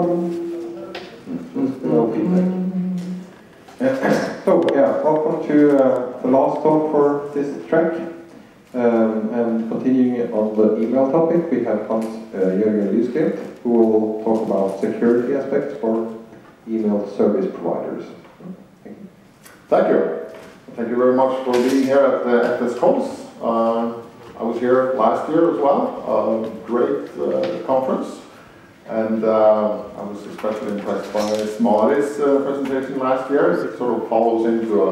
No feedback. So, yeah, welcome to the last talk for this track. And continuing on the email topic, we have Julian Lysglimt, who will talk about security aspects for email service providers. Thank you. Thank you. Thank you very much for being here at the FSCONS. I was here last year as well. Great conference. And I was especially impressed by Audits presentation last year. It sort of follows into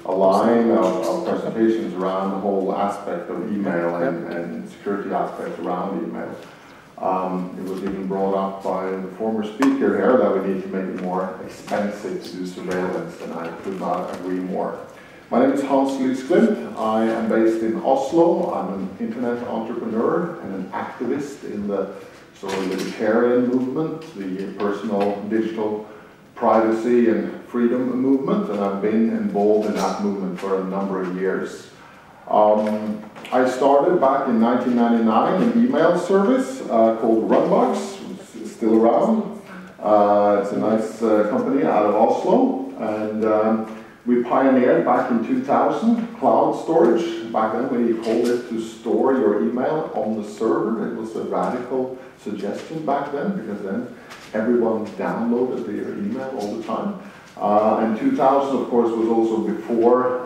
a line of presentations around the whole aspect of email and security aspects around email. It was even brought up by the former speaker here that we need to make it more expensive to do surveillance, and I could not agree more. My name is Lysglimt. I am based in Oslo. I'm an internet entrepreneur and an activist in the sort of libertarian movement, the personal digital privacy and freedom movement, and I've been involved in that movement for a number of years. I started back in 1999 an email service called Runbox, which is still around. It's a nice company out of Oslo, and we pioneered back in 2000 cloud storage. Back then we called it to store your email on the server. It was a radical suggestion back then, because then everyone downloaded their email all the time. And 2000, of course, was also before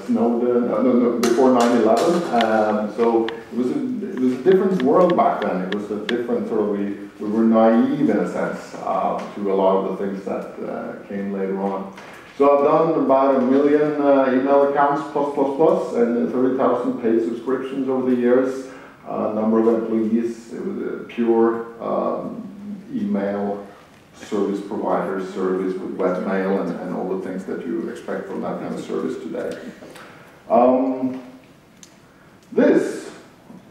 before 9/11. So it was a different world back then. It was a different sort of, we were naive in a sense to a lot of the things that came later on. So I've done about 1 million email accounts and 30,000 paid subscriptions over the years. Number of employees. It was a pure email service provider service with webmail and all the things that you expect from that kind of service today. This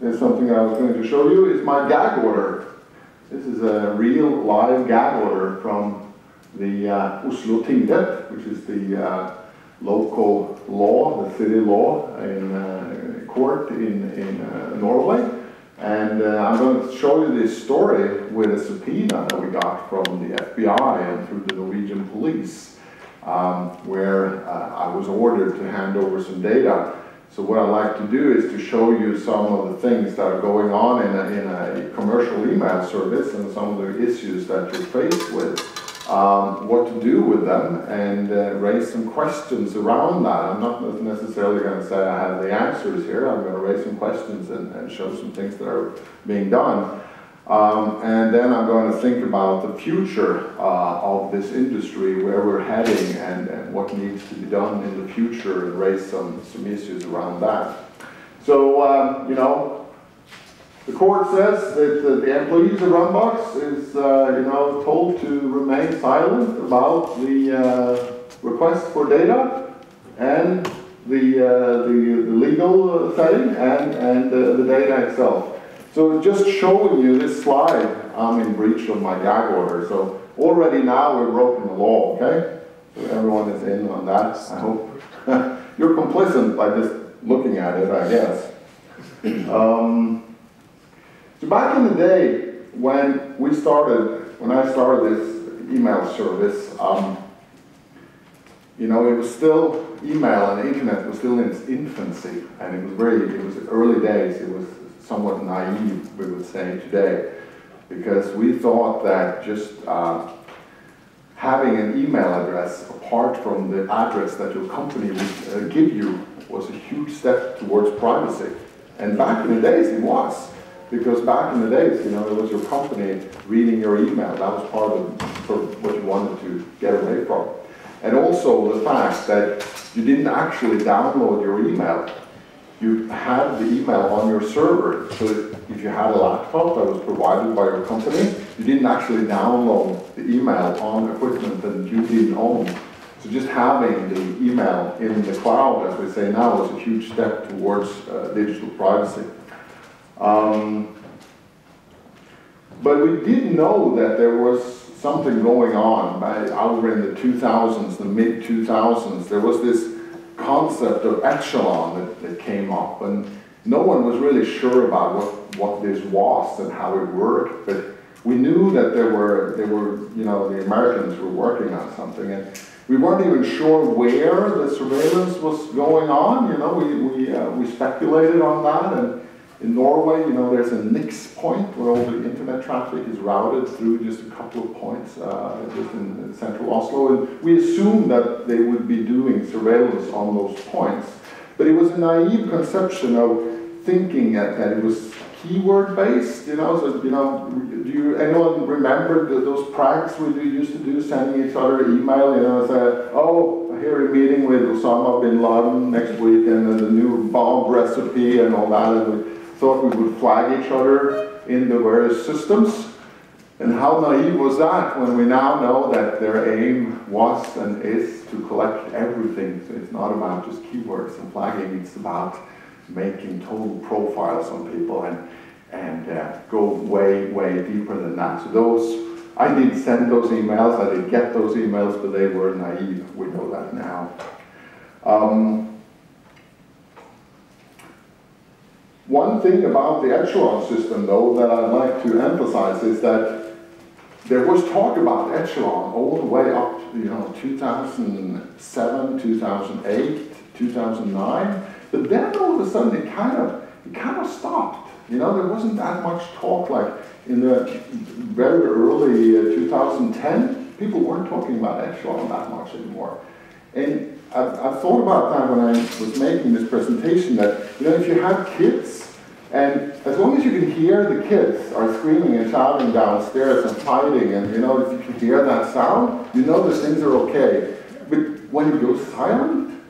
is something I was going to show you. Is my gag order. This is a real live gag order from the Oslo Tinget, which is the local law, the city law in court in Norway. And I'm going to show you this story with a subpoena that we got from the FBI and through the Norwegian police, where I was ordered to hand over some data. So what I'd like to do is to show you some of the things that are going on in a commercial email service and some of the issues that you're faced with, what to do with them, and raise some questions around that. I'm not necessarily going to say I have the answers here. I'm going to raise some questions and show some things that are being done. And then I'm going to think about the future of this industry, where we're heading, and what needs to be done in the future, and raise some issues around that. So, you know, the court says that the employees of Runbox is, told to remain silent about the request for data and the legal setting and the data itself. So just showing you this slide, I'm in breach of my gag order. So already now we've broken the law, okay? So everyone is in on that, I hope. You're complicit by just looking at it, I guess. So back in the day when I started this email service, it was still email, and the internet was still in its infancy, and it was early days. It was somewhat naive, we would say today, because we thought that just having an email address apart from the address that your company would give you was a huge step towards privacy. And back in the days it was, because back in the days, it was your company reading your email. That was part of sort of what you wanted to get away from. And also the fact that you didn't actually download your email. You had the email on your server. So if you had a laptop that was provided by your company, you didn't actually download the email on equipment that you didn't own. So just having the email in the cloud, as we say now, is a huge step towards digital privacy. But we did know that there was something going on over in the 2000s, the mid-2000s. There was this concept of echelon that came up, and no one was really sure about what this was and how it worked, but we knew that they were, you know, the Americans were working on something, and we weren't even sure where the surveillance was going on. You know, we speculated on that, and in Norway, you know, there's a Nix point where all the internet traffic is routed through just a couple of points just in central Oslo, and we assumed that they would be doing surveillance on those points. But it was a naive conception of thinking that it was keyword based, you know. So, you know, anyone remember those pranks we used to do, sending each other email, you know, say, oh, here a meeting with Osama bin Laden next week, and the new bomb recipe and all that, and we thought we would flag each other in the various systems. And how naive was that, when we now know that their aim was and is to collect everything. So it's not about just keywords and flagging, it's about making total profiles on people and go way, way deeper than that. So those, I did send those emails, I did get those emails, but they were naive. We know that now. One thing about the echelon system, though, that I'd like to emphasize is that there was talk about echelon all the way up to, you know, 2007, 2008, 2009. But then all of a sudden it kind of stopped. You know, there wasn't that much talk. Like in the very early 2010, people weren't talking about echelon that much anymore. And I've thought about that when I was making this presentation, that, you know, if you have kids, and as long as you can hear the kids are screaming and shouting downstairs and fighting, and, you know, if you can hear that sound, you know that things are okay. But when it goes silent,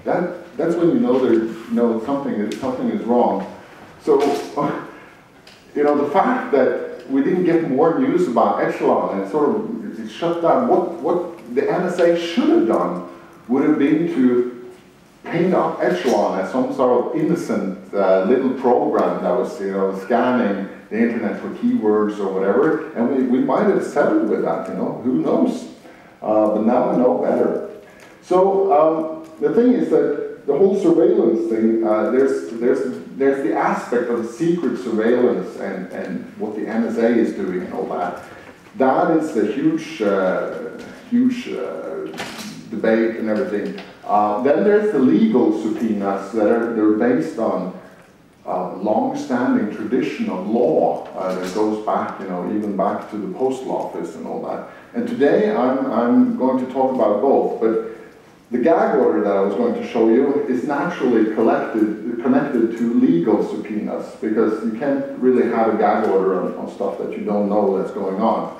that's when you know something is wrong. So, you know, the fact that we didn't get more news about echelon and sort of shut down, what the NSA should have done would have been to paint up echelon as some sort of innocent little program that was, you know, scanning the internet for keywords or whatever, and we might have settled with that, you know, who knows? But now we know better. So the thing is that the whole surveillance thing, there's the aspect of secret surveillance and what the NSA is doing and all that. That is the huge debate and everything. Then there's the legal subpoenas they're based on long-standing tradition of law that goes back, you know, even back to the postal office and all that. And today I'm going to talk about both, but the gag order that I was going to show you is naturally connected to legal subpoenas, because you can't really have a gag order on stuff that you don't know that's going on.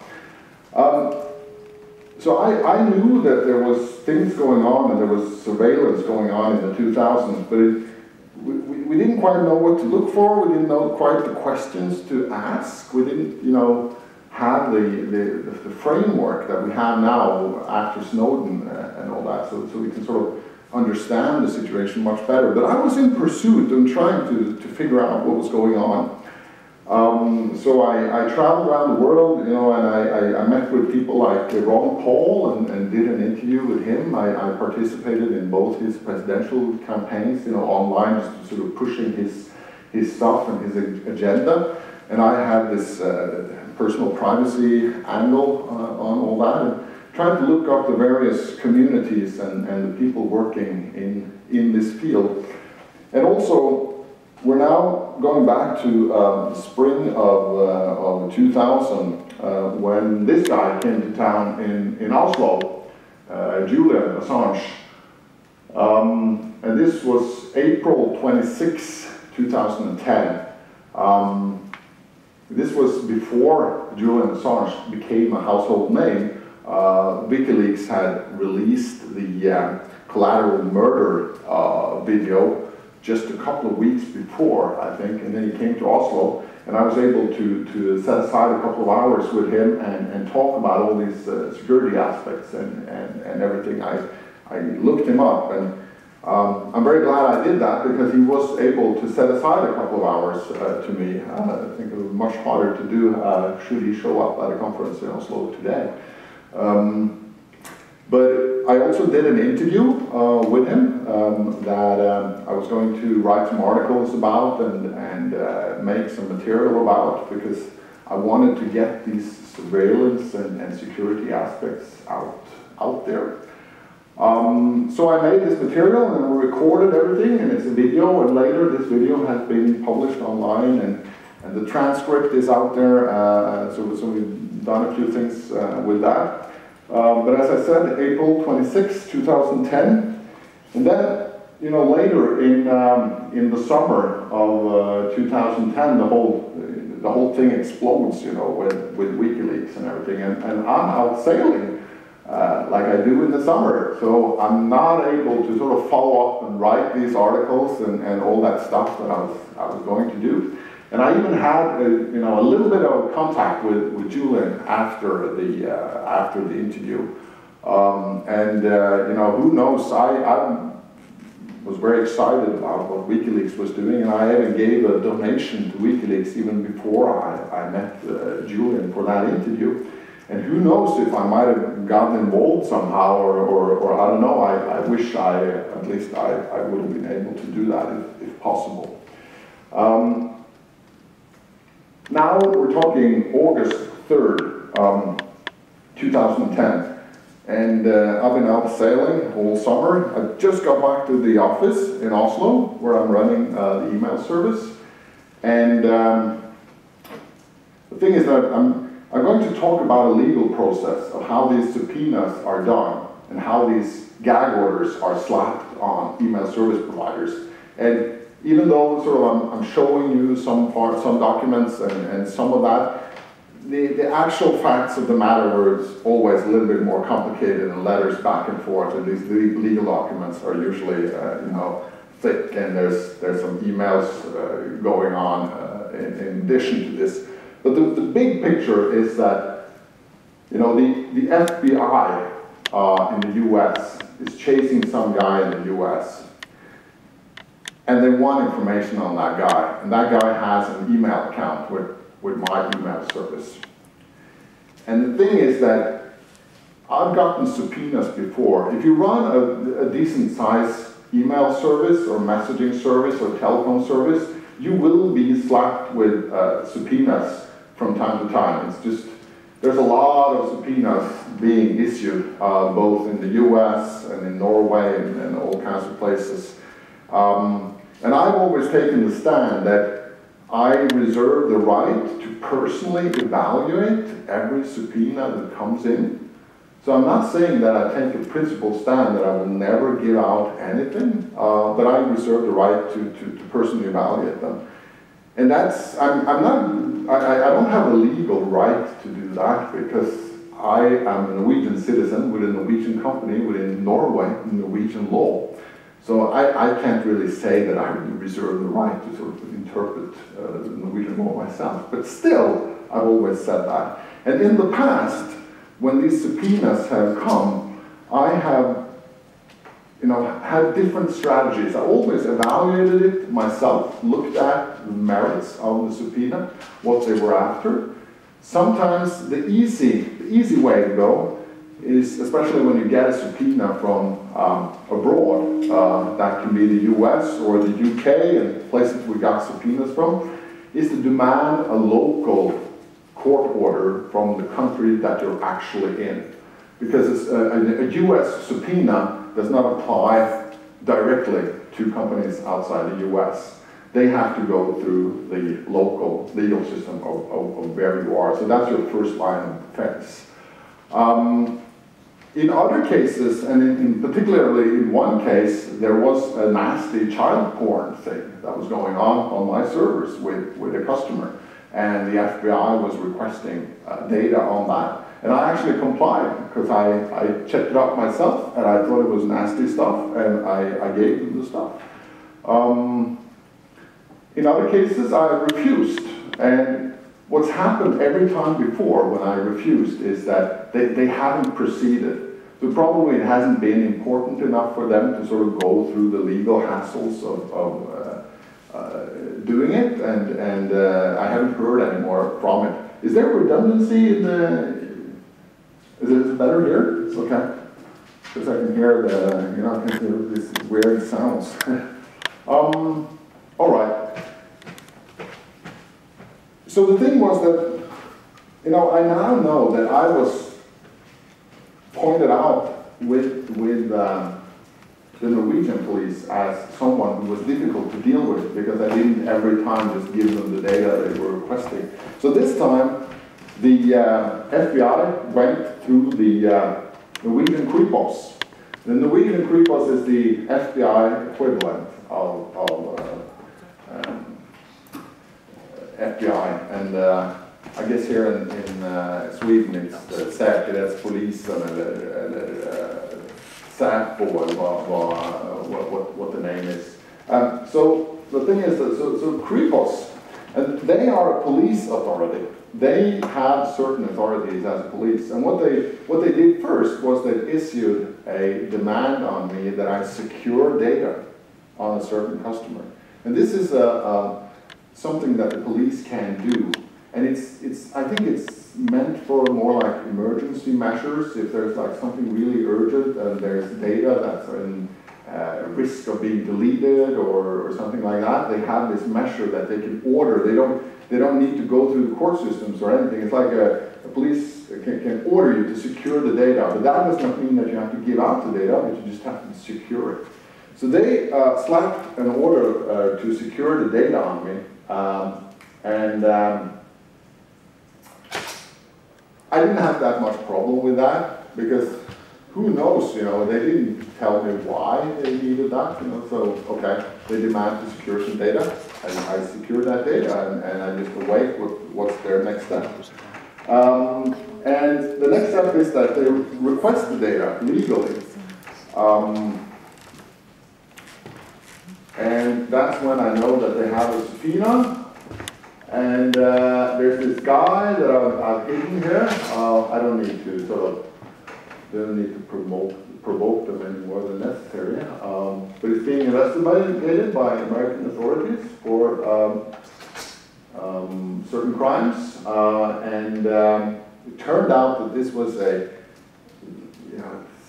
So I knew that there was things going on and there was surveillance going on in the 2000s, but we didn't quite know what to look for. We didn't know quite the questions to ask. We didn't, you know, have the framework that we have now after Snowden and all that, so we can sort of understand the situation much better. But I was in pursuit and trying to figure out what was going on. So I traveled around the world, you know, and I met with people like Ron Paul and did an interview with him. I participated in both his presidential campaigns, you know, online, just sort of pushing his stuff and his agenda. And I had this personal privacy angle on all that, and trying to look up the various communities and the people working in this field. And also, we're now going back to spring of 2000, when this guy came to town in Oslo, Julian Assange. And this was April 26, 2010. This was before Julian Assange became a household name. WikiLeaks had released the collateral murder video just a couple of weeks before, I think, and then he came to Oslo, and I was able to set aside a couple of hours with him and talk about all these security aspects and everything. I looked him up, and I'm very glad I did that, because he was able to set aside a couple of hours to me. I think it was much harder to do should he show up at a conference in Oslo today. But I also did an interview with him that I was going to write some articles about and make some material about, because I wanted to get these surveillance and security aspects out there. So I made this material and recorded everything, and it's a video, and later this video has been published online, and the transcript is out there, so we've done a few things with that. But as I said, April 26, 2010, and then, you know, later in the summer of 2010, the whole thing explodes, you know, with WikiLeaks and everything, and I'm out sailing like I do in the summer, so I'm not able to sort of follow up and write these articles and all that stuff that I was going to do. And I even had you know, a little bit of contact with Julian after the interview, you know, who knows? I was very excited about what WikiLeaks was doing, and I even gave a donation to WikiLeaks even before I met Julian for that interview. And who knows if I might have gotten involved somehow, or I don't know. I wish at least I would have been able to do that if possible. Now we're talking August 3rd, 2010. And I've been out sailing all summer. I just got back to the office in Oslo, where I'm running the email service. And the thing is that I'm going to talk about a legal process of how these subpoenas are done and how these gag orders are slapped on email service providers. And even though sort of I'm showing you some documents and some of that, the actual facts of the matter were always a little bit more complicated, and letters back and forth, and these legal documents are usually you know, thick, and there's some emails going on in addition to this. But the big picture is that, you know, the FBI in the US is chasing some guy in the US, and they want information on that guy, and that guy has an email account with my email service. And the thing is that I've gotten subpoenas before. If you run a decent size email service or messaging service or telephone service, you will be slapped with subpoenas from time to time. It's just, there's a lot of subpoenas being issued, both in the US and in Norway and all kinds of places. And I've always taken the stand that I reserve the right to personally evaluate every subpoena that comes in. So I'm not saying that I take a principled stand that I will never give out anything, but I reserve the right to personally evaluate them. And that's, I don't have a legal right to do that because I am a Norwegian citizen with a Norwegian company within Norway, Norwegian law. So I can't really say that I reserve the right to sort of interpret the Norwegian law myself. But still, I've always said that. And in the past, when these subpoenas have come, I have, you know, had different strategies. I always evaluated it myself, looked at the merits of the subpoena, what they were after. Sometimes the easy way to go is, especially when you get a subpoena from abroad, that can be the US or the UK and places we got subpoenas from, is to demand a local court order from the country that you're actually in. Because a US subpoena does not apply directly to companies outside the US. They have to go through the local legal system of where you are. So that's your first line of defense. In other cases, and in particularly in one case, there was a nasty child porn thing that was going on my servers with a customer. And the FBI was requesting data on that. And I actually complied because I checked it out myself and I thought it was nasty stuff and I gave them the stuff. In other cases, I refused. And what's happened every time before when I refused is that they haven't proceeded. So probably it hasn't been important enough for them to sort of go through the legal hassles of doing it, and I haven't heard any more from it. Is there redundancy in the... Is it better here? It's okay. Because I can hear the, you know, I can hear these weird sounds. All right. So the thing was that you know, I now know that I was pointed out with the Norwegian police as someone who was difficult to deal with because I didn't every time just give them the data they were requesting. So this time, the FBI went through the Norwegian Kripos. The Norwegian Kripos is the FBI equivalent of FBI, and I guess here in Sweden it's Säkerhetspolisen eller SAP or what the name is. So the thing is that so Kripos, and they are a police authority. They have certain authorities as police, and what they did first was they issued a demand on me that I secure data on a certain customer, and this is something that the police can do, and I think it's meant for more like emergency measures. If there's like something really urgent and there's data that's in risk of being deleted or something like that, they have this measure that they can order. They don't need to go through the court systems or anything. It's like a police can order you to secure the data, but that does not mean that you have to give out the data, but you just have to secure it. So they slapped an order to secure the data on me, and I didn't have that much problem with that because who knows, you know, they didn't tell me why they needed that, you know, so, okay, they demand to secure some data, and I secure that data, and I just await what's their next step. And the next step is that they request the data legally. And that's when I know that they have a subpoena. And there's this guy that I've hidden here. I don't need to they don't need to provoke them any more than necessary. But it's being investigated by American authorities for certain crimes. And it turned out that this was it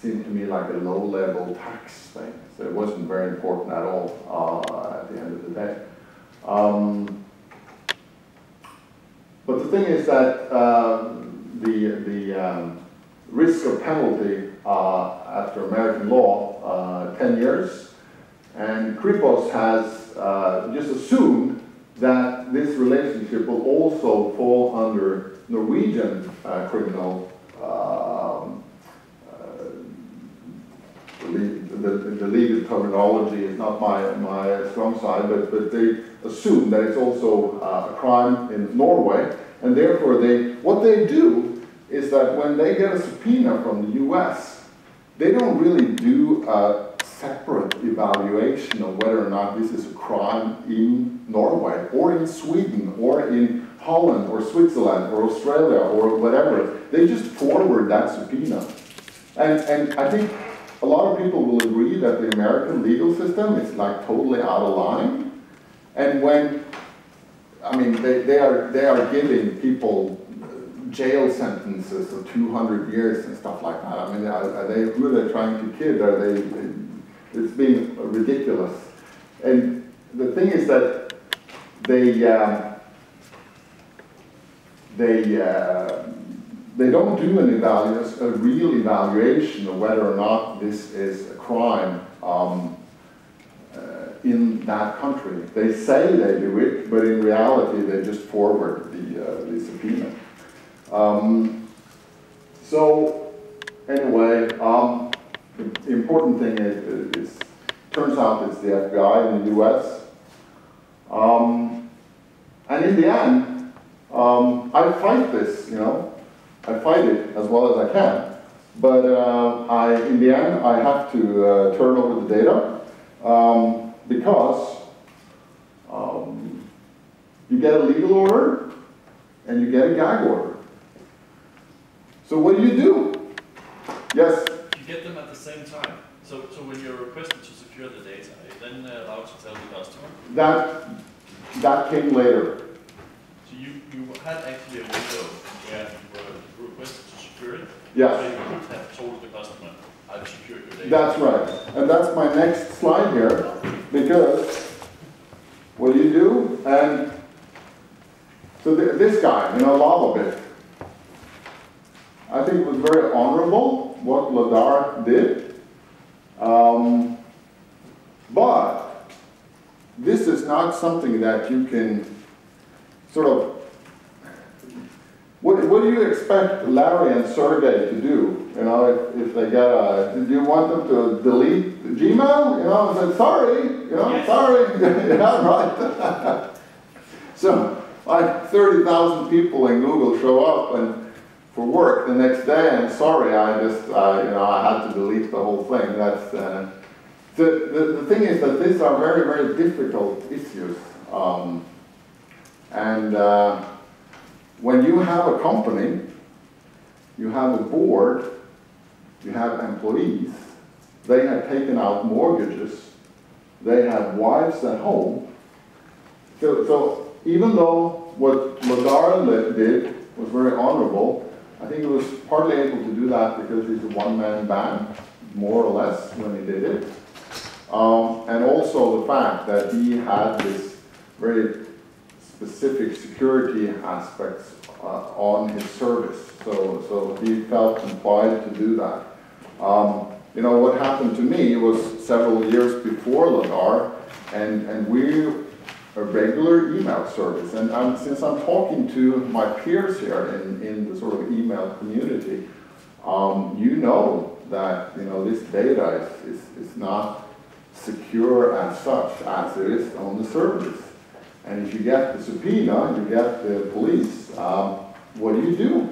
seemed to me like a low-level tax thing. So it wasn't very important at all at the end of the day. But the thing is that the risk of penalty after American law, 10 years, and Kripos has just assumed that this relationship will also fall under Norwegian criminal, the legal terminology is not my strong side, but they assume that it's also a crime in Norway, and therefore what they do is that when they get a subpoena from the US, they don't really do a separate evaluation of whether or not this is a crime in Norway, or in Sweden, or in Holland, or Switzerland, or Australia, or whatever. They just forward that subpoena. And I think a lot of people will agree that the American legal system is like totally out of line. And when, I mean, they are giving people jail sentences of 200 years and stuff like that. I mean, who are they trying to kid? It's being ridiculous. And the thing is that they don't do a real evaluation of whether or not this is a crime in that country. They say they do it, but in reality they just forward the subpoena. So anyway, the important thing is turns out it's the FBI in the US. And in the end, I fight this, you know. I fight it as well as I can, but in the end, I have to turn over the data because you get a legal order and you get a gag order. So what do? Yes? You get them at the same time. So when you're requested to secure the data, are you then allowed to tell the customer? That came later. So you had actually a window where you were requested to secure it. Yes. So you could have told the customer, I've secured your data. That's right. And that's my next slide here, because what do? And so this guy, you know, Lava bit, I think it was very honorable what Ladar did. But this is not something that you can sort of, what do you expect Larry and Sergey to do? You know, if they get a, do you want them to delete Gmail? You know, and say, sorry, you know, yes. Sorry. Yeah, right. So, like 30,000 people in Google show up and for work the next day, and sorry, I just, you know, I had to delete the whole thing. That's, the thing is that these are very, very difficult issues. When you have a company, you have a board, you have employees, they have taken out mortgages, they have wives at home. So even though what Ladar did was very honorable, I think he was partly able to do that because he's a one-man band, more or less, when he did it. And also the fact that he had this very specific security aspects on his service. So he felt compelled to do that. You know, what happened to me was several years before Ladar, and we're a regular email service. And since I'm talking to my peers here in the sort of email community, you know that, you know, this data is not secure as such as it is on the servers. And if you get the subpoena, you get the police, what do you do?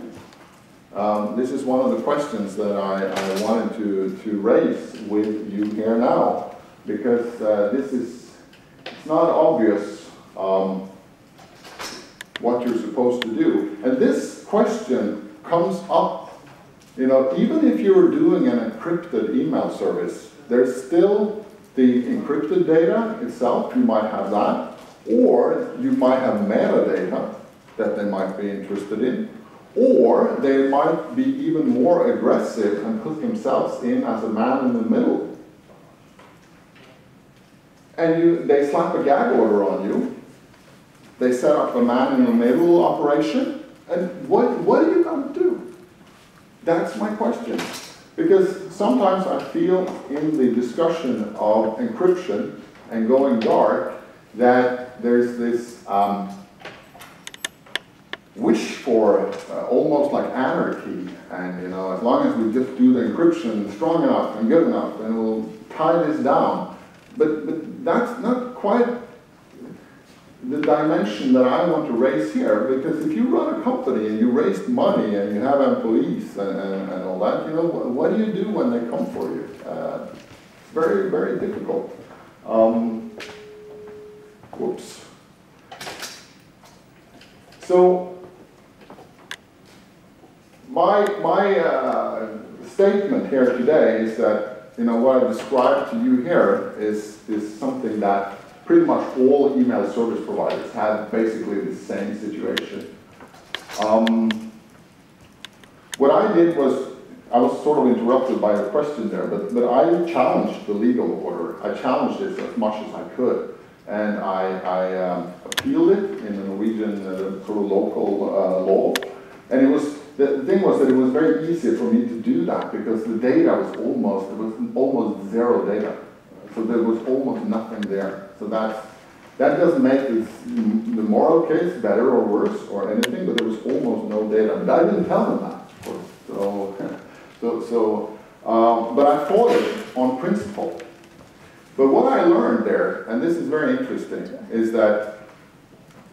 This is one of the questions that I wanted to raise with you here now, because it's not obvious what you're supposed to do. And this question comes up, you know, even if you're doing an encrypted email service, there's still the encrypted data itself, you might have that. Or you might have metadata that they might be interested in, or they might be even more aggressive and put themselves in as a man in the middle. And they slap a gag order on you, they set up a man in the middle operation, and what are you going to do? That's my question. Because sometimes I feel in the discussion of encryption and going dark, that there's this wish for almost like anarchy, and you know, as long as we just do the encryption strong enough and good enough, then we'll tie this down. But that's not quite the dimension that I want to raise here, because if you run a company and you raise money and you have employees and all that, you know, what do you do when they come for you? It's very, very difficult. Whoops. So my statement here today is that, you know, what I described to you here is something that pretty much all email service providers have basically the same situation. What I did was, I was sort of interrupted by a question there, but I challenged the legal order. I challenged it as much as I could. And I appealed it in the Norwegian sort of local law. And it was, the thing was that it was very easy for me to do that because the data was almost zero data. So there was almost nothing there. So that doesn't make the moral case better or worse or anything, but there was almost no data. But I didn't tell them that, of course. But I fought it on principle. But what I learned there, and this is very interesting, is that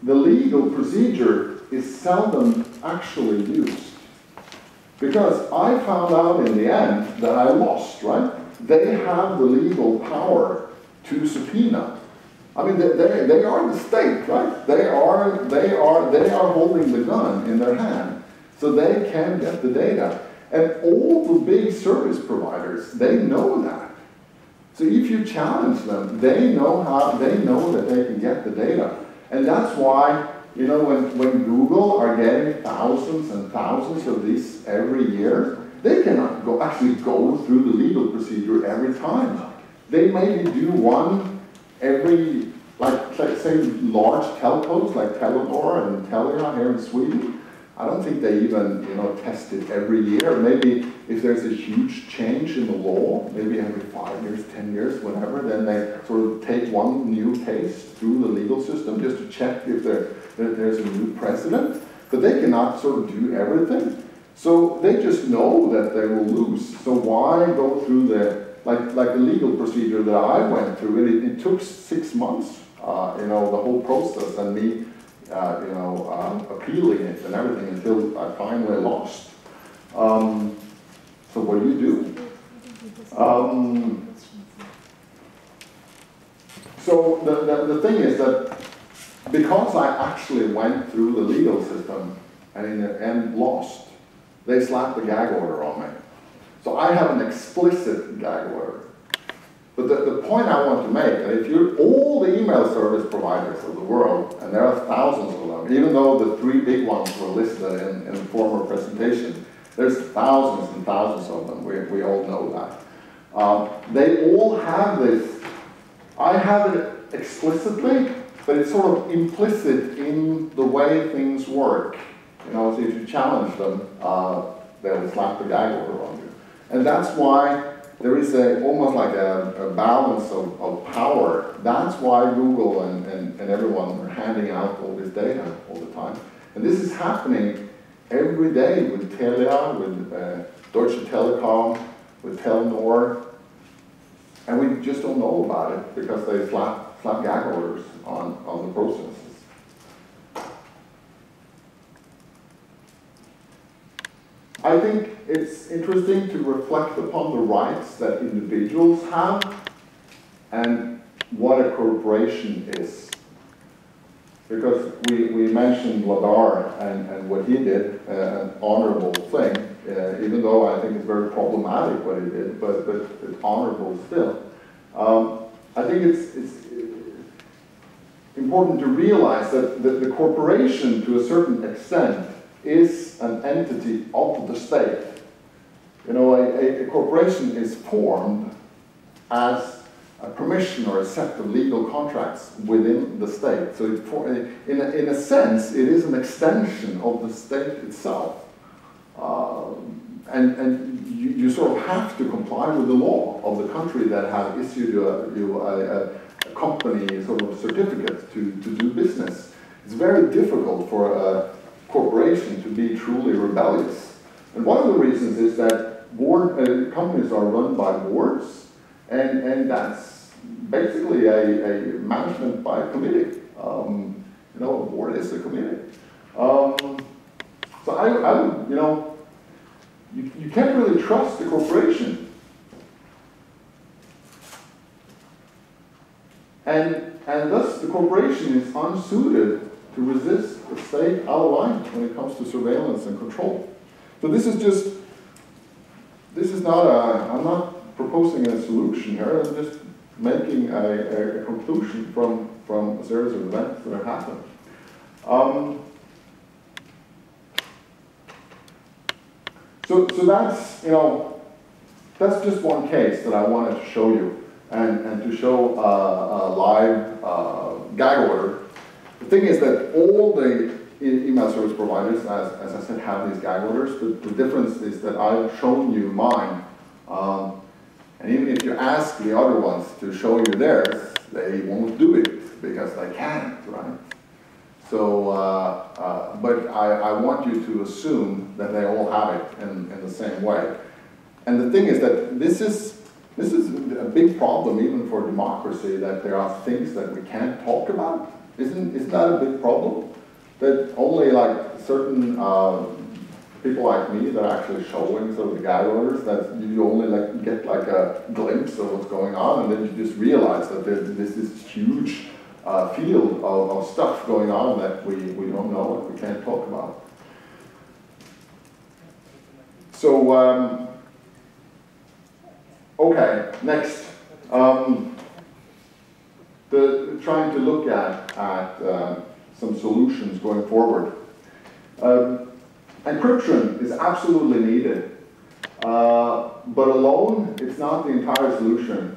the legal procedure is seldom actually used. Because I found out in the end that I lost, right? They have the legal power to subpoena. I mean, they are the state, right? They are holding the gun in their hand, so they can get the data. And all the big service providers, they know that. So if you challenge them, they know that they can get the data. And that's why, you know, when Google are getting thousands and thousands of these every year, they cannot actually go through the legal procedure every time. They maybe do one every, like say large telcos like Telenor and Telia here in Sweden, I don't think they even, test it every year. Maybe if there's a huge change in the law, maybe every 5 years, 10 years, whatever, then they sort of take one new case through the legal system just to check if there's a new precedent. But they cannot sort of do everything. So they just know that they will lose. So why go through like the legal procedure that I went through? It took 6 months, the whole process, and me appealing it and everything until I finally lost. So what do you do? So the thing is that because I actually went through the legal system and in the end lost, they slapped the gag order on me. So I have an explicit gag order. But the point I want to make, that if you're all the email service providers of the world, and there are thousands of them, even though the 3 big ones were listed in the former presentation, there's thousands and thousands of them, we all know that. They all have this. I have it explicitly, but it's sort of implicit in the way things work. So if you challenge them, they will slap the gag order on you. And that's why there is almost like a balance of power. That's why Google and everyone are handing out all this data all the time. And this is happening every day with Telia, with Deutsche Telekom, with Telenor. And we just don't know about it because they slap gag orders on the processes. I think it's interesting to reflect upon the rights that individuals have and what a corporation is. Because we mentioned Lagarde and what he did, an honorable thing, even though I think it's very problematic what he did, but it's honorable still. I think it's important to realize that the corporation, to a certain extent, is an entity of the state. A corporation is formed as a permission or a set of legal contracts within the state. So in a sense, it is an extension of the state itself. And you sort of have to comply with the law of the country that have issued you a company sort of certificate to do business. It's very difficult for a corporation to be truly rebellious. And one of the reasons is that companies are run by boards, and that's basically a management by committee. A board is a committee. So I would, you can't really trust the corporation. And thus the corporation is unsuited to resist the state out of line when it comes to surveillance and control. So I'm not proposing a solution here, I'm just making a conclusion from a series of events that have happened. So that's just one case that I wanted to show you, and to show a live gag order. The thing is that all the email service providers, as I said, have these gag orders. The difference is that I've shown you mine. And even if you ask the other ones to show you theirs, they won't do it because they can't, right? So, but I want you to assume that they all have it in the same way. And the thing is that this is a big problem even for democracy, that there are things that we can't talk about. Isn't that a big problem? That only like certain people like me that are actually showing sort of the gag orders, that you only get like a glimpse of what's going on, and then you just realize that there's this huge field of stuff going on that we don't know and we can't talk about. So, okay, next. Trying to look at some solutions going forward. Encryption is absolutely needed, but alone it's not the entire solution.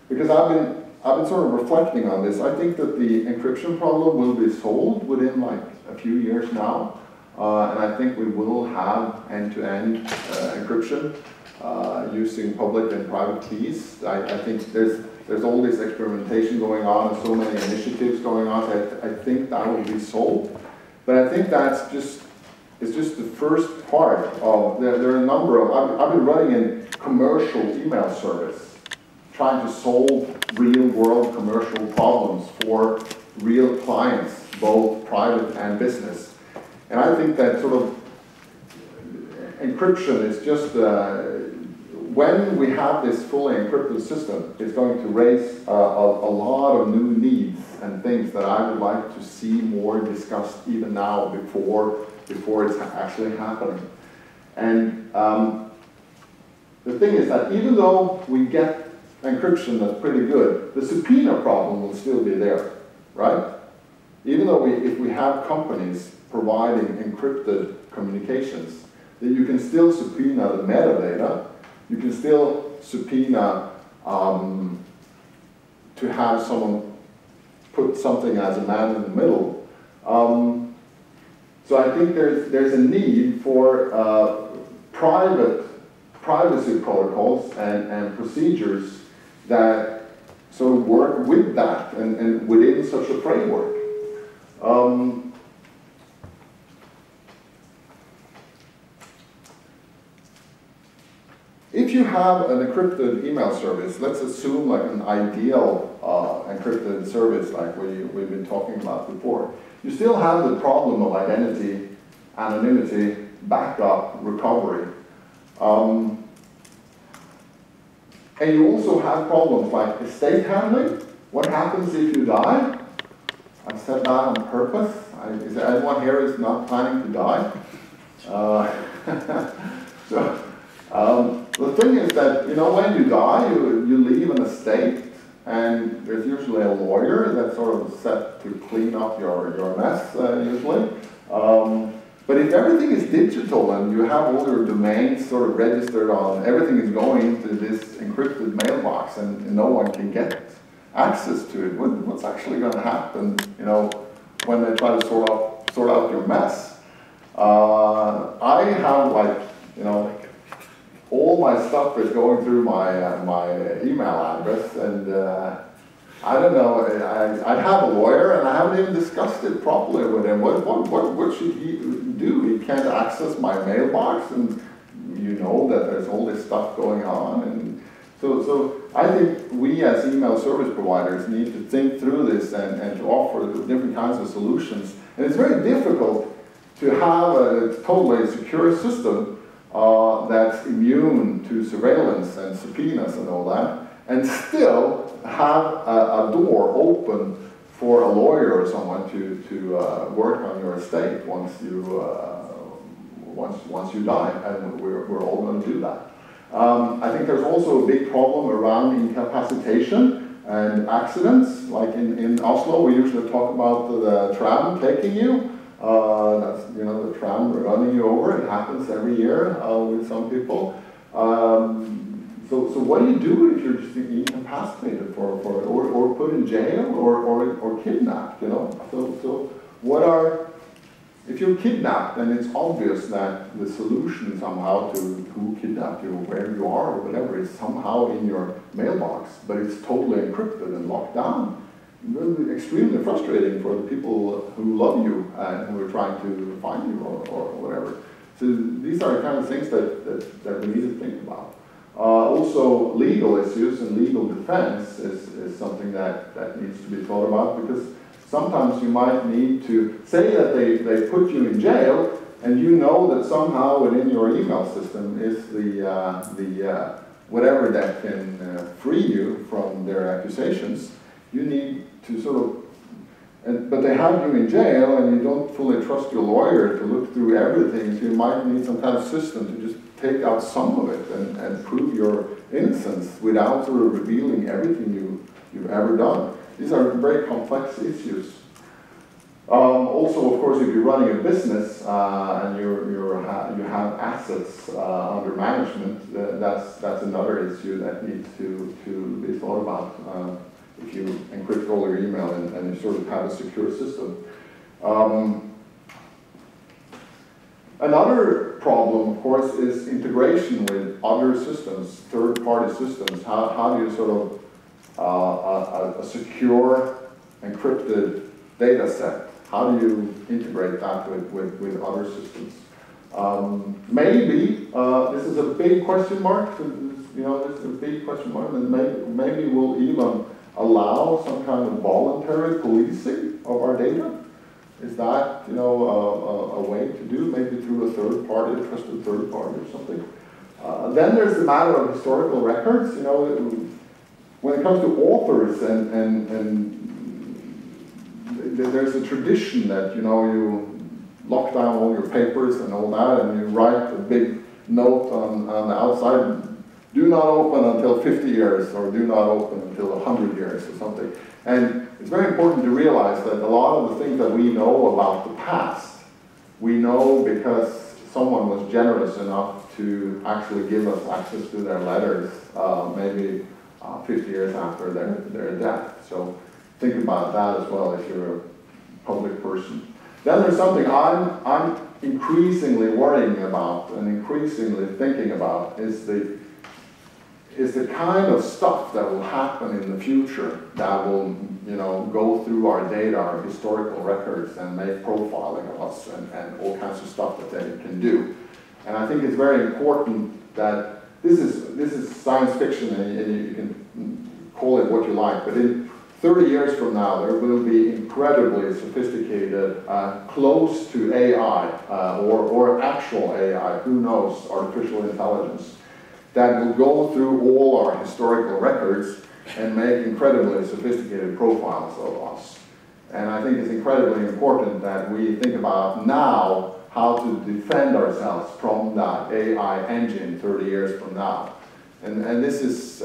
Because I've been sort of reflecting on this. I think that the encryption problem will be solved within like a few years now. and I think we will have end-to-end encryption using public and private keys. I think there's all this experimentation going on and so many initiatives going on. I think that will be solved, but I think that's just the first part of. There are a number of. I've been running a commercial email service, trying to solve real-world commercial problems for real clients, both private and business. And I think that sort of encryption is just, when we have this fully encrypted system, it's going to raise a lot of new needs and things that I would like to see more discussed even now before it's actually happening. And the thing is that even though we get encryption that's pretty good, the subpoena problem will still be there, right? Even though if we have companies providing encrypted communications, that you can still subpoena the metadata, you can still subpoena to have someone put something as a man in the middle. So I think there's a need for privacy protocols and procedures that sort of work with that and within such a framework. If you have an encrypted email service, let's assume like an ideal encrypted service like we've been talking about before, you still have the problem of identity, anonymity, backup, recovery. And you also have problems like estate handling. What happens if you die? I've said that on purpose. Is there anyone here who's not planning to die? The thing is that, you know, when you die, you leave an estate, and there's usually a lawyer that's sort of set to clean up your mess, usually. But if everything is digital and you have all your domains sort of registered on, everything is going into this encrypted mailbox and no one can get access to it, what's actually going to happen, you know, when they try to sort out your mess? I have, like, you know, all my stuff is going through my email address, and I don't know, I have a lawyer and I haven't even discussed it properly with him. What should he do? He can't access my mailbox, and you know that there's all this stuff going on. And so I think we as email service providers need to think through this and to offer different kinds of solutions. And it's very difficult to have a totally secure system that's immune to surveillance and subpoenas and all that, and still have a door open for a lawyer or someone to work on your estate once you die, and we're all going to do that. I think there's also a big problem around incapacitation and accidents. Like in Oslo, we usually talk about the tram taking you. That's, you know, the tram running you over. It happens every year with some people. So what do you do if you're just incapacitated or put in jail or kidnapped? You know. So what are, if you're kidnapped, then it's obvious that the solution somehow to who kidnapped you, or where you are, or whatever, is somehow in your mailbox, but it's totally encrypted and locked down. Really extremely frustrating for the people who love you and who are trying to find you or whatever. So these are the kind of things that we need to think about. Also, legal issues and legal defense is something that needs to be thought about, because sometimes you might need to say that they put you in jail, and you know that somehow within your email system is the whatever that can free you from their accusations. You need to sort of, but they have you in jail and you don't fully trust your lawyer to look through everything, so you might need some kind of system to just take out some of it and prove your innocence without sort of revealing everything you've ever done. These are very complex issues. Also, of course, if you're running a business and you have assets under management, that's another issue that needs to be thought about. If you encrypt all your email and you sort of have a secure system. Another problem, of course, is integration with other systems, third-party systems. How do you sort of a secure, encrypted data set? How do you integrate that with other systems? Maybe this is a big question mark. This is a big question mark, and maybe we'll even allow some kind of voluntary policing of our data. Is that, a way to do, maybe through a third party, a trusted third party or something? Then there's the matter of historical records. When it comes to authors, and there's a tradition that, you lock down all your papers and all that, and you write a big note on the outside, do not open until 50 years, or do not open until 100 years or something. And it's very important to realize that a lot of the things that we know about the past, we know because someone was generous enough to actually give us access to their letters, maybe 50 years after their death. So think about that as well if you're a public person. Then there's something I'm increasingly worrying about and increasingly thinking about is the kind of stuff that will happen in the future that will, go through our data, our historical records, and make profiling of us and all kinds of stuff that they can do. And I think it's very important that this is science fiction, and you can call it what you like, but in 30 years from now, there will be incredibly sophisticated, close to AI, or actual AI, who knows, artificial intelligence, that will go through all our historical records and make incredibly sophisticated profiles of us. And I think it's incredibly important that we think about now how to defend ourselves from that AI engine 30 years from now. And this is,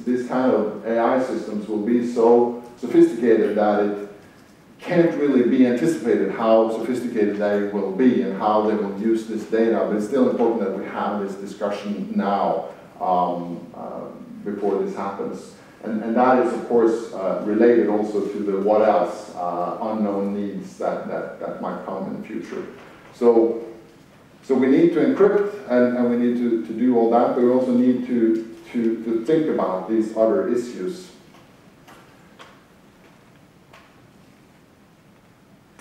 this kind of AI systems will be so sophisticated that it can't really be anticipated how sophisticated they will be and how they will use this data, but it's still important that we have this discussion now before this happens. And that is, of course, related also to the what else, unknown needs that might come in the future. So we need to encrypt and we need to do all that, but we also need to think about these other issues.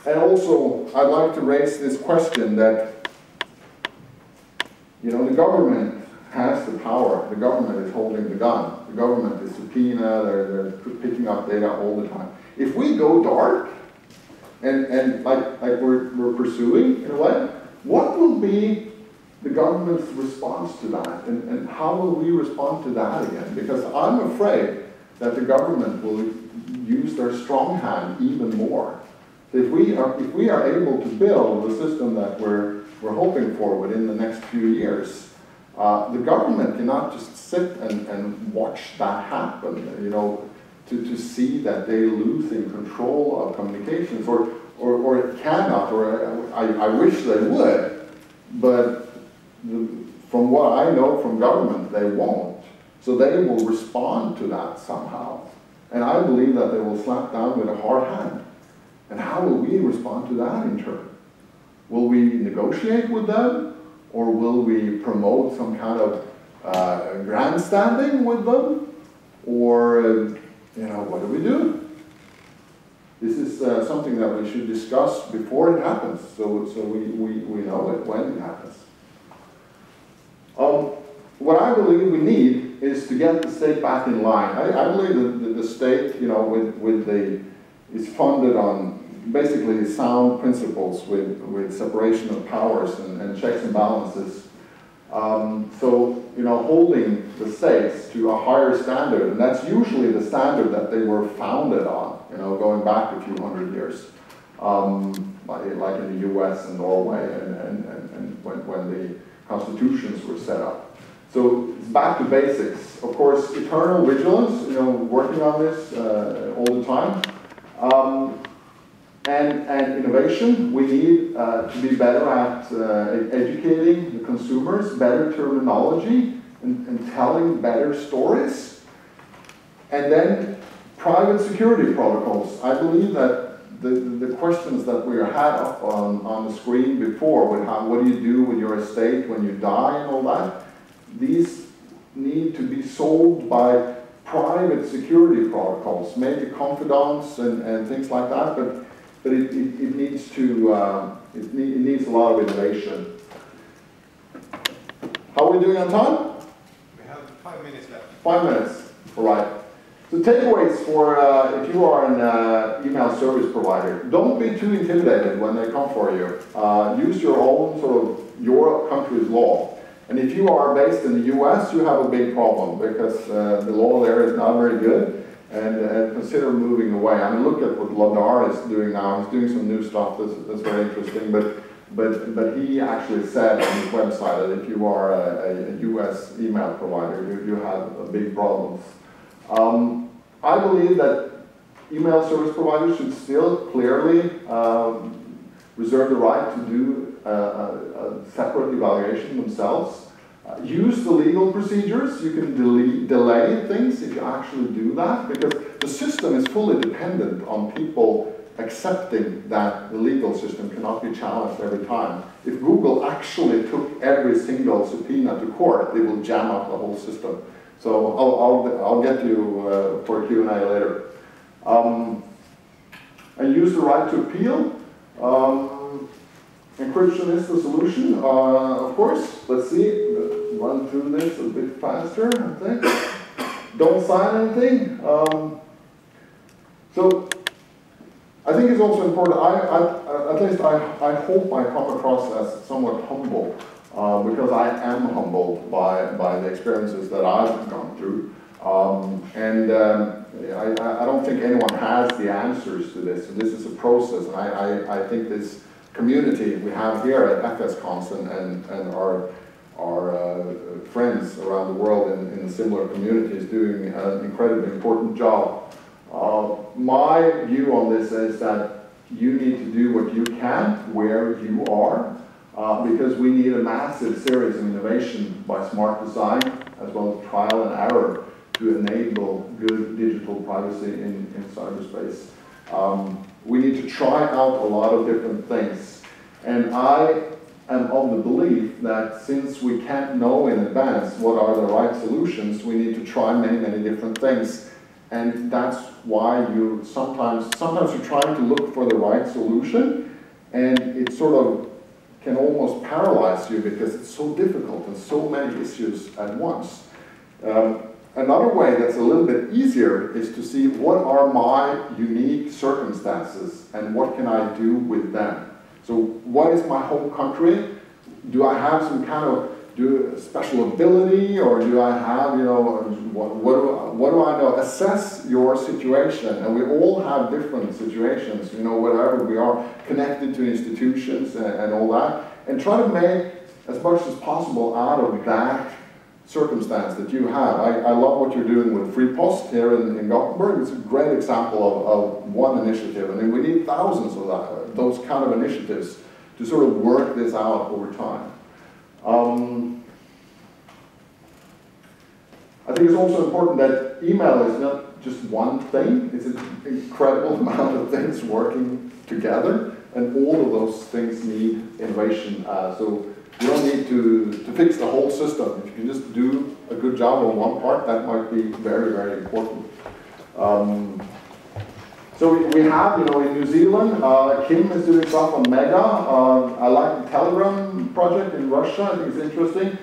And also, I'd like to raise this question that, the government has the power. The government is holding the gun. The government is subpoena. They're picking up data all the time. If we go dark, and like we're pursuing in a way, what will be the government's response to that? And how will we respond to that again? Because I'm afraid that the government will use their strong hand even more. If we are able to build the system that we're hoping for within the next few years, the government cannot just sit and watch that happen, to see that they're losing control of communications, or it cannot, or I wish they would, but from what I know from government, they won't. So they will respond to that somehow. And I believe that they will slap down with a hard hand. And how will we respond to that in turn? Will we negotiate with them? Or will we promote some kind of grandstanding with them? Or, what do we do? This is something that we should discuss before it happens, so we know it when it happens. What I believe we need is to get the state back in line. I believe that the state, is funded on basically sound principles with separation of powers and checks and balances. Holding the states to a higher standard, and that's usually the standard that they were founded on, going back a few hundred years, like in the US and Norway and when the constitutions were set up. So it's back to basics. Of course, eternal vigilance, working on this all the time. And innovation, we need to be better at educating the consumers, better terminology, and telling better stories. And then private security protocols. I believe that the questions that we had up on the screen before, with what do you do with your estate when you die and all that, these need to be solved by private security protocols, maybe confidants and things like that, but it needs to, it needs a lot of innovation. How are we doing on time? We have 5 minutes left. 5 minutes, all right. So takeaways for if you are an email service provider, don't be too intimidated when they come for you. Use your own sort of your country's law. And if you are based in the US, you have a big problem because the law there is not very good. And consider moving away. I mean, look at what Ladar is doing now. He's doing some new stuff that's very interesting. But he actually said on his website that if you are a US email provider, you have big problems. I believe that email service providers should still clearly reserve the right to do a separate evaluation themselves. Use the legal procedures. You can delay things if you actually do that, because the system is fully dependent on people accepting that the legal system cannot be challenged every time. If Google actually took every single subpoena to court, they will jam up the whole system. So I'll get to for Q&A later. And use the right to appeal. Encryption is the solution, of course. Let's see, run through this a bit faster, I think. Don't sign anything. So I think it's also important, at least I hope I come across as somewhat humble, because I am humbled by the experiences that I've gone through. I don't think anyone has the answers to this. This is a process, and I think this community we have here at FSCONS and our friends around the world in a similar communities doing an incredibly important job. My view on this is that you need to do what you can where you are, because we need a massive series of innovation by smart design as well as trial and error to enable good digital privacy in cyberspace. We need to try out a lot of different things. And I am of the belief that since we can't know in advance what are the right solutions, we need to try many different things. And that's why you sometimes you're trying to look for the right solution, and it sort of can almost paralyze you because it's so difficult and so many issues at once. Another way that's a little bit easier is to see what are my unique circumstances and what can I do with them. So what is my home country? Do I have some kind of special ability, or do I have, you know, what do I know? Assess your situation, and we all have different situations, you know, whatever we are connected to institutions and all that, and try to make as much as possible out of that circumstance that you have. I love what you're doing with Free Post here in Gothenburg. It's a great example of one initiative, and we need thousands of those kind of initiatives to sort of work this out over time. I think it's also important that email is not just one thing. It's an incredible amount of things working together, and all of those things need innovation. So you don't need to fix the whole system. If you can just do a good job on one part, that might be very important. So we have, you know, in New Zealand, Kim is doing stuff on Mega. I like the Telegram project in Russia. I think it's interesting.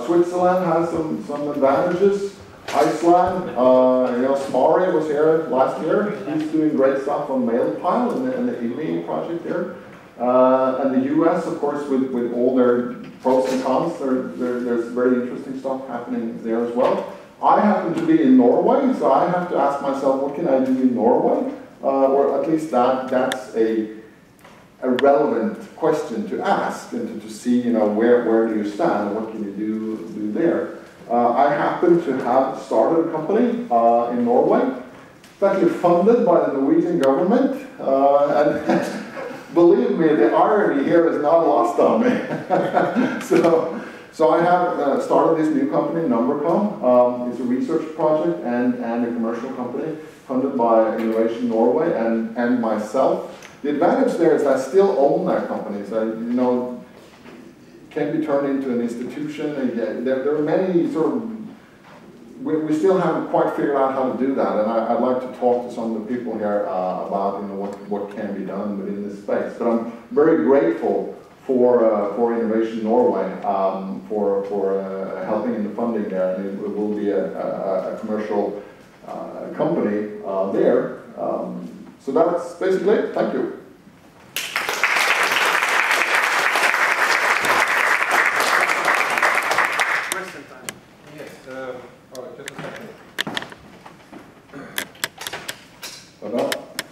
Switzerland has some advantages. Iceland, you know, Smari was here last year. He's doing great stuff on Mailpile and the IMI project there. And the US, of course, with all their pros and cons, there's very interesting stuff happening there as well. I happen to be in Norway, so I have to ask myself, what can I do in Norway? Or at least that's a relevant question to ask, and to see, you know, where do you stand, and what can you do there. I happen to have started a company in Norway. It's actually funded by the Norwegian government, and believe me, the irony here is not lost on me. So I have started this new company, Numbercom. It's a research project and a commercial company funded by Innovation Norway and myself. The advantage there is I still own that company, so it can be turned into an institution. There are many sort of, we still haven't quite figured out how to do that, and I'd like to talk to some of the people here about what can be done within this space. But I'm very grateful for Innovation Norway for helping in the funding there, and it will be a commercial company there. So that's basically it. Thank you. Question time. Yes, just a second.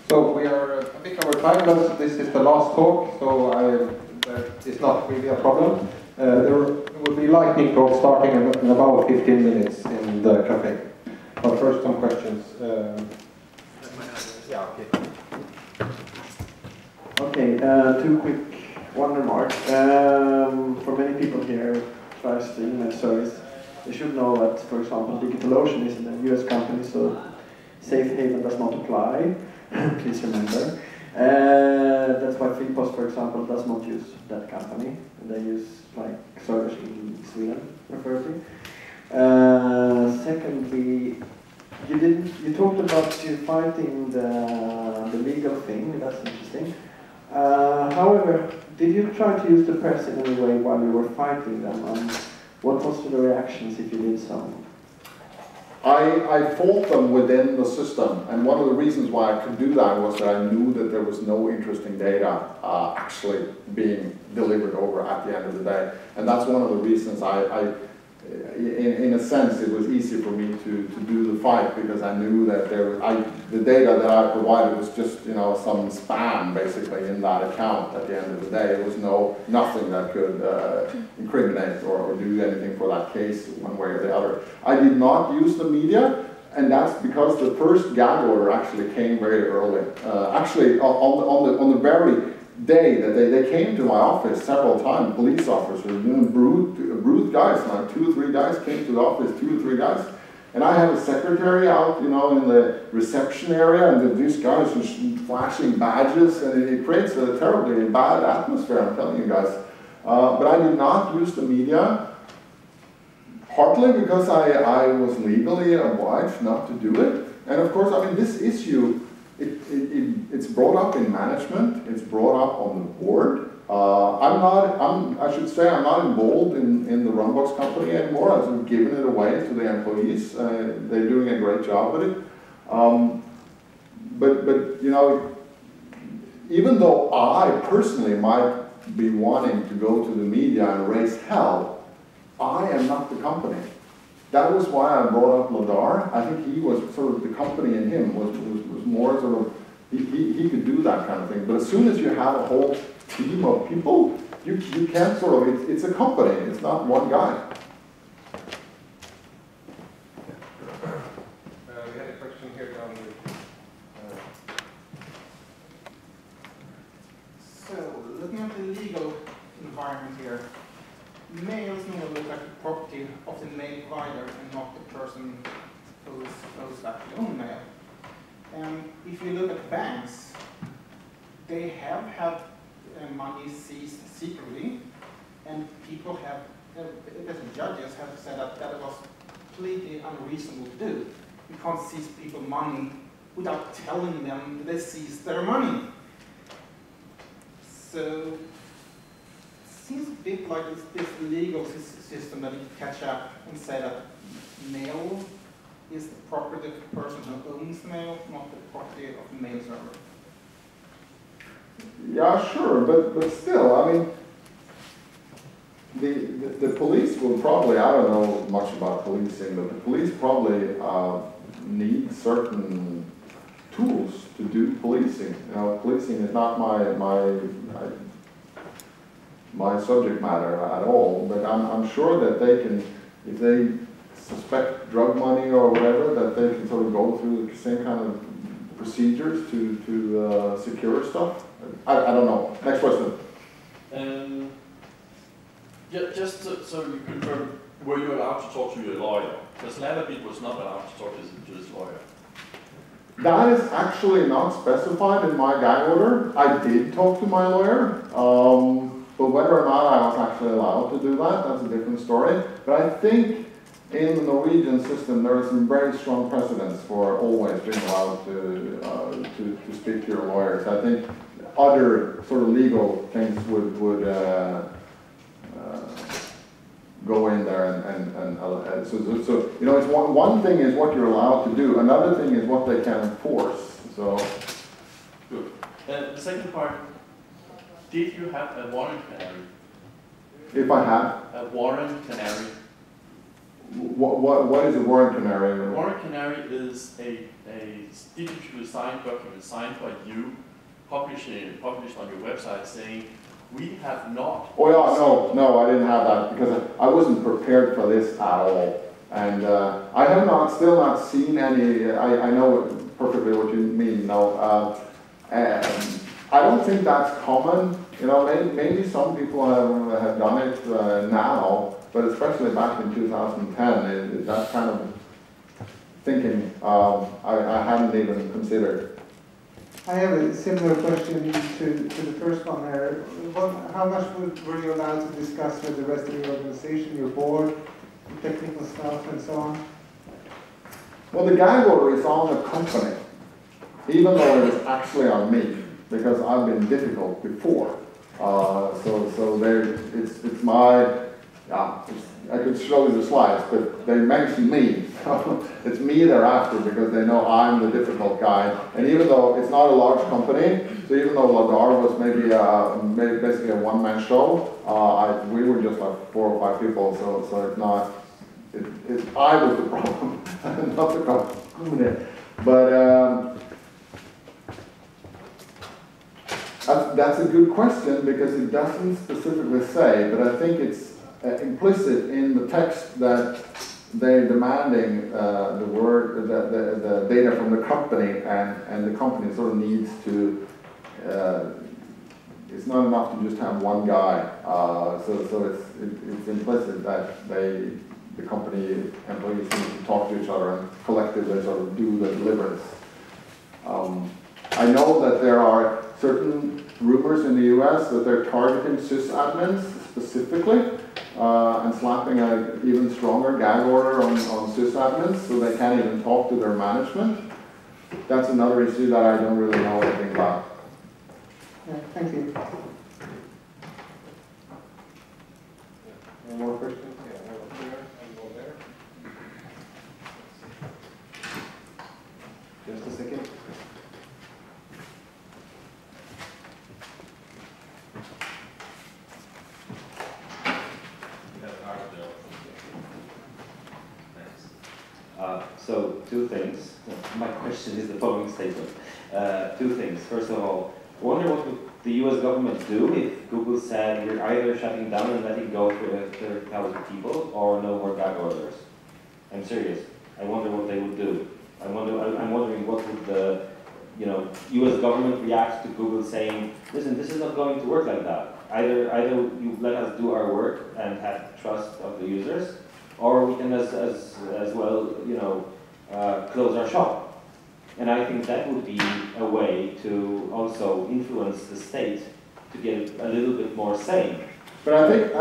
So we are a bit over time, but this is the last talk, so it's not really a problem. There will be lightning talk starting in about 15 minutes in the cafe. But first, some questions. Yeah, okay. Okay, one remark. For many people here, tries the email service, they should know that, for example, DigitalOcean is a US company, so safe haven does not apply. Please remember. That's why FreePost, for example, does not use that company. They use like servers in Sweden, preferably. Secondly, you talked about you fighting the legal thing. That's interesting. However, did you try to use the press in any way while you were fighting them? And what was the reactions if you did so? I fought them within the system, and one of the reasons why I could do that was that I knew that there was no interesting data actually being delivered over at the end of the day. And that's one of the reasons in a sense, it was easy for me to do the fight, because I knew that the data that I provided was just some spam basically in that account at the end of the day. There was nothing that could incriminate or do anything for that case one way or the other. I did not use the media, and that's because the first gag order actually came very early. Actually, on the very day that they came to my office several times, police officers, brute guys, like 2 or 3 guys came to the office, 2 or 3 guys, and I had a secretary out, in the reception area, and these guys were flashing badges, and it creates a terribly bad atmosphere, I'm telling you guys. But I did not use the media, partly because I was legally obliged not to do it, and of course, I mean, this issue, it's brought up in management, it's brought up on the board. I should say I'm not involved in the Runbox company anymore. I've given it away to the employees. They're doing a great job with it. But even though I personally might be wanting to go to the media and raise hell, I am not the company. That was why I brought up Ladar. I think he was sort of, the company in him was more sort of, he could do that kind of thing. But as soon as you have a whole team of people, you can't sort of, it's a company, it's not one guy. We had a question here down here. So, looking at the legal environment here, mails normally look like the property of the mail provider and not the person who's actually on mail. And if you look at banks, they have had money seized secretly, and people have, the judges have said that was completely unreasonable to do. You can't seize people money without telling them that they seized their money. So it seems a bit like this legal system that you catch up and say that mail is the property of the person who owns the mail, not the property of the mail server. Yeah, sure, but still, I mean, the police will probably, I don't know much about policing, but the police probably need certain tools to do policing. Policing is not my subject matter at all, but I'm sure that they can, if they suspect drug money or whatever, that they can sort of go through the same kind of procedures to secure stuff. I don't know. Next question. Just so you confirm, were you allowed to talk to your lawyer? Because Latterbeat was not allowed to talk to his lawyer. That is actually not specified in my gag order. I did talk to my lawyer, but whether or not I was actually allowed to do that, that's a different story. But I think in the Norwegian system, there are some very strong precedents for always being allowed to speak to your lawyers. I think other sort of legal things would go in there and so you know, it's one thing is what you're allowed to do, another thing is what they can enforce. So good. The second part, did you have a warrant canary? if I had A warrant canary. what is a warrant canary? A warrant canary is a digitally signed document signed by you, published on your website, saying we have not. Oh yeah, no, I didn't have that because I wasn't prepared for this at all, and I have still not seen any. I know perfectly what you mean. No, I don't think that's common. You know, maybe some people have done it now, but especially back in 2010, that kind of thinking I hadn't even considered. I have a similar question to the first one there. How much were you allowed to discuss with the rest of the organization, your board, the technical stuff, and so on? Well, the gag order is on the company, even though it is actually on me, because I've been difficult before. So there, it's my. I could show you the slides, but they mention me. It's me they're after because they know I'm the difficult guy. And even though it's not a large company, so even though Ladar was maybe basically a one-man show, we were just like 4 or 5 people. So it's not. I was the problem, not the company. But that's a good question because it doesn't specifically say, but I think it's implicit in the text that they're demanding the data from the company, and the company sort of needs to. It's not enough to just have one guy. So it's implicit that the company employees need to talk to each other and collectively sort of do the deliverance. I know that there are certain rumors in the US that they're targeting sysadmins specifically and slapping an even stronger gag order on sysadmins so they can't even talk to their management. That's another issue that I don't really know anything about. Yeah, thank you. Any more questions? Yeah, one here and one there. Just a second. So, 2 things. My question is the following statement. 2 things. First of all, I wonder what would the US government do if Google said we're either shutting down and letting go 30,000 people or no more gag orders. I'm serious. I wonder what they would do. I'm wondering what would the US government react to Google saying, listen, this is not going to work like that. Either you let us do our work and have trust of the users, or we can as well, close our shop. And I think that would be a way to also influence the state to get a little bit more sane. But I think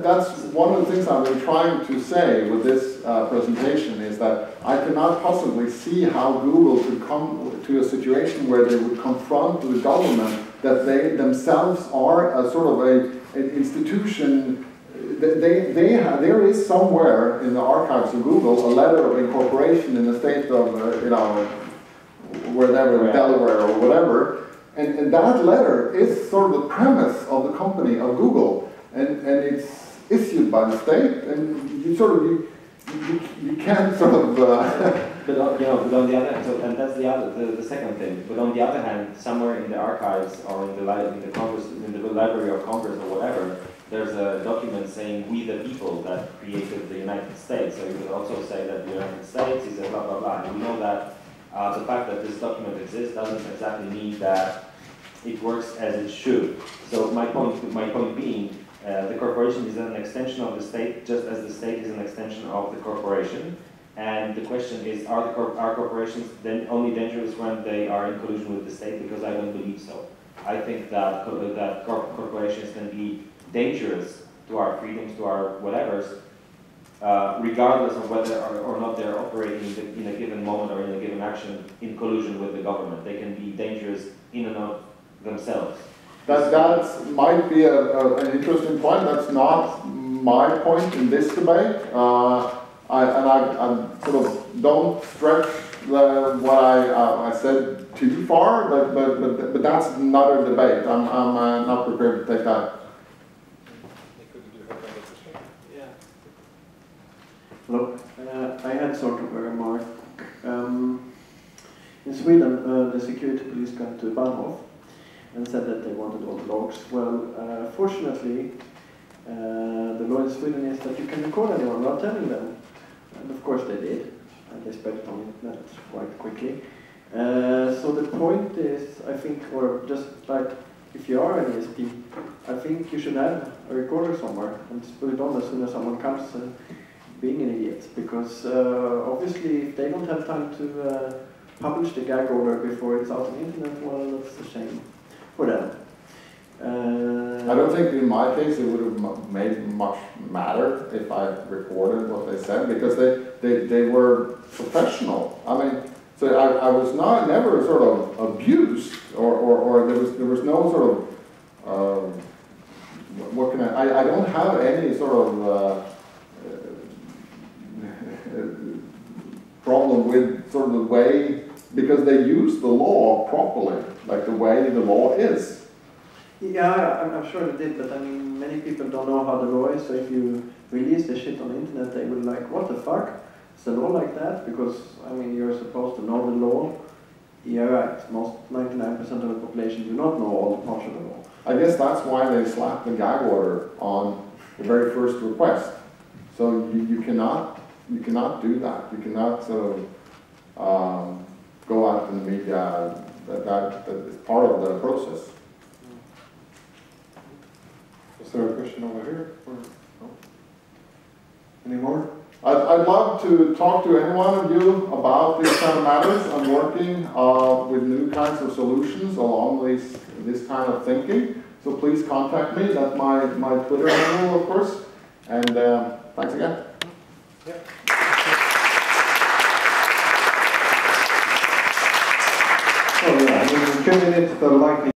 that's one of the things I've been trying to say with this presentation is that I cannot possibly see how Google could come to a situation where they would confront the government that they themselves are a sort of an institution. There is somewhere in the archives of Google a letter of incorporation in the state of, wherever, Delaware or whatever, and that letter is sort of the premise of the company of Google, and it's issued by the state, and you sort of, you can't sort of... But on the other hand, and that's the second thing. But on the other hand, somewhere in the archives or in the Library of Congress or whatever, there's a document saying we the people that created the United States. So you could also say that the United States is a blah blah blah. And we know that the fact that this document exists doesn't exactly mean that it works as it should. So my point being, The corporation is an extension of the state, just as the state is an extension of the corporation. And the question is, are corporations then only dangerous when they are in collusion with the state? Because I don't believe so. I think that corporations can be dangerous to our freedoms, to our whatevers, regardless of whether or not they're operating in a given moment or in a given action in collusion with the government. They can be dangerous in and of themselves. That might be an interesting point. That's not my point in this debate. I sort of don't stretch what I said too far, but that's another debate. I'm not prepared to take that. Hello. I had sort of a remark. In Sweden, the security police got to Bahnhof and said that they wanted all the logs. Well, fortunately, the law in Sweden is that you can record anyone without telling them. And of course they did, and they spread it on the internet quite quickly. So the point is, I think, or just like if you are an ESP, I think you should have a recorder somewhere and just put it on as soon as someone comes being an idiot. Because obviously if they don't have time to publish the gag order before it's out on the internet, well, that's a shame for them. I don't think in my case it would have made much matter if I recorded what they said, because they were professional. I mean, so I was never sort of abused, or there was no sort of what can I don't have any sort of problem with sort of the way, because they use the law properly, like the way the law is. Yeah, I'm sure they did, but I mean, many people don't know how the law is, so if you release the shit on the internet, they will like, what the fuck? Is the law like that? Because, I mean, you're supposed to know the law. Yeah, right, most 99% of the population do not know all the parts of the law. I guess that's why they slapped the gag order on the very first request. So you cannot do that. You cannot sort of go out in the media. That is part of the process. Is there a question over here? Or no? Any more? I'd love to talk to any one of you about these kind of matters. I'm working with new kinds of solutions along this kind of thinking. So please contact me. That's my Twitter handle, of course. And thanks again. Yep. So yeah, I mean, 2 minutes, the lightning